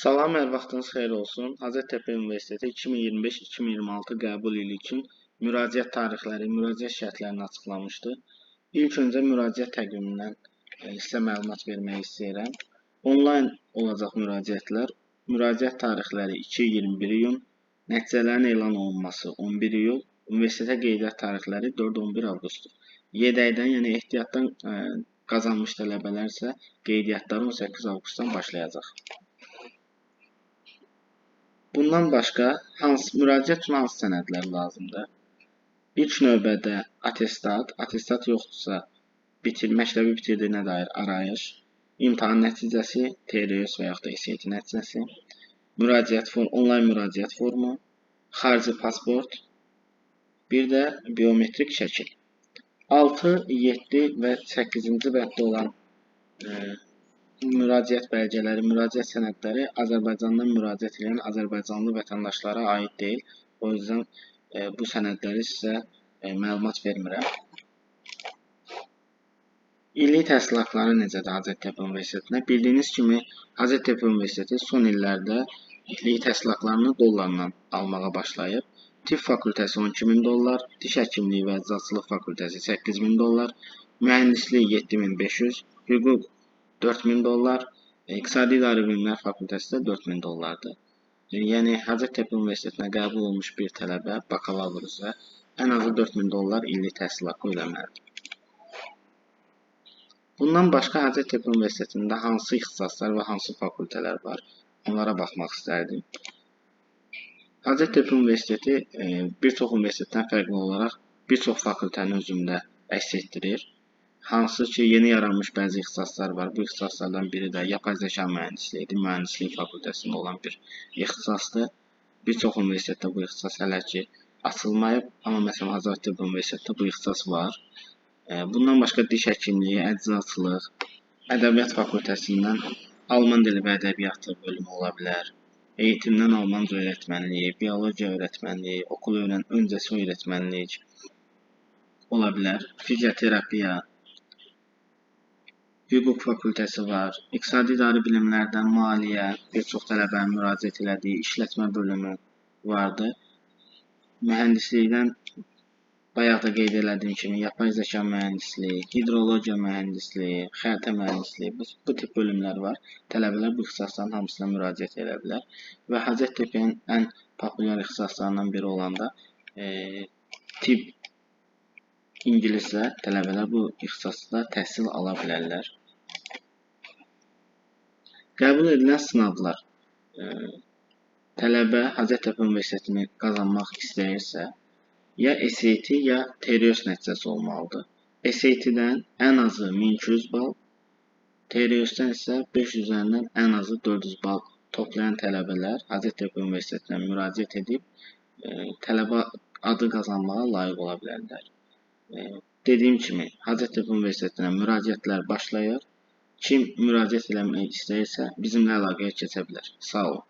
Salam, hər vaxtınız xeyir olsun. Hacettepe Universiteti 2025-2026 qəbul ili üçün müraciət tarixləri, müraciət şərtlərini açıqlamışdı. İlk öncə müraciət təqvimindən sizə məlumat vermək istəyirəm. Onlayn olacaq müraciətlər. Müraciət tarixləri 2-21 iyun, nəticələrin elan olunması 11 iyul, universitetə qeydiyyat tarixləri 4-11 avqustdur. Yedəkdən, yəni ehtiyatdan qazanmış tələbələr isə qeydiyyatları 18 avqustdan başlayacaq. Bundan başqa müraciət üçün hansı sənədlər lazımdır? İlk növbədə attestat yoxdursa məktəbi bitirdiyinə dair arayış, imtahan nəticəsi, TRS və yaxud da SAT nəticəsi, onlayn müraciət formu, xarici pasport, bir də biometrik şəkil. 6, 7 və 8-ci bəddə olan müraciət bəlgələri, müraciət sənədləri Azərbaycandan müraciət edən Azərbaycanlı vətəndaşlara aid deyil. O yüzden bu sənədləri sizə məlumat vermirəm. İllik təhsil haqqları necədir Hacettepe Universitetinə? Bildiyiniz kimi Hacettepe Universiteti son illərdə illik təhsil haqqlarını dollarla almağa başlayıb. Tibb fakültəsi 12.000 dollar, diş həkimliyi və əczaçılıq fakültəsi 8.000 dollar, mühəndislik 7.500, hüquq 4.000 dollar, İqtisadi İdarə Bilimlər Fakültəsi də 4.000 dollardır. Yəni Hacettepe Universitetinə qəbul olmuş bir tələbə bakalavr üzrə ən azı 4.000 dollar illik təhsil haqqı ödəməlidir. Bundan başqa Hacettepe Universitetində hansı ixtisaslar və hansı fakültələr var? Onlara baxmaq istərdim. Hacettepe Universiteti bir çox universitetdən fərqli olaraq bir çox fakültəni özündə əks etdirir. Hansı ki, yeni yaranmış bəzi ixtisaslar var. Bu ixtisaslardan biri də yapay zəka mühəndisliyidir. Mühəndislik fakültəsində olan bir ixtisasdır. Bir çox universitetdə bu ixtisas hələ ki açılmayıb. Amma məsələn Hacettepe Universitetində bu ixtisas var. Bundan başqa diş həkimliyi, əczaçılıq, ədəbiyyat fakültəsindən alman dili və ədəbiyyatı bölümü ola bilər. Eğitimdən almanca öyrətmənliyi, biologiya öyrətmənliyi, okul öncəsi öyrətmənlik ola bilər. Fizioterapiya, hüquq fakültəsi var. İqtisadi İdarə Bilimlərdən maliyyə, bir çox tələbənin müraciət elədiyi işlətmə bölümü vardı. Mühəndislikdən bayaq da qeyd elədiyim kimi yapay zəka mühəndisliyi, hidrologiya mühəndisliyi, xəritə mühəndisliyi, bu tip bölümlər var. Tələbələr bu ixtisasların hamısına müraciət edə bilər. Və Hacettepe'nin ən populyar ixtisaslarından biri olan da tibb, ingiliscə tələbələr bu ixtisasda təhsil ala bilərlər. Qəbul edilən sınavlar. Tələbə Hacettepe Universitetini qazanmaq istəyirsə, ya SAT ya TRS nəticəsi olmalıdır. SAT-dən ən azı 1200 bal, TRS-dən isə 500 üzərindən ən azı 400 bal toplayan tələbələr Hacettepe Universitetinə müraciət edib tələbə adı qazanmağa layiq ola bilərlər. Dediyim kimi, Hacettepe Universitetinə müraciətlər başlayır. Kim müraciət eləmək istəyirsə, bizimlə əlaqəyə keçə bilər. Sağ olun.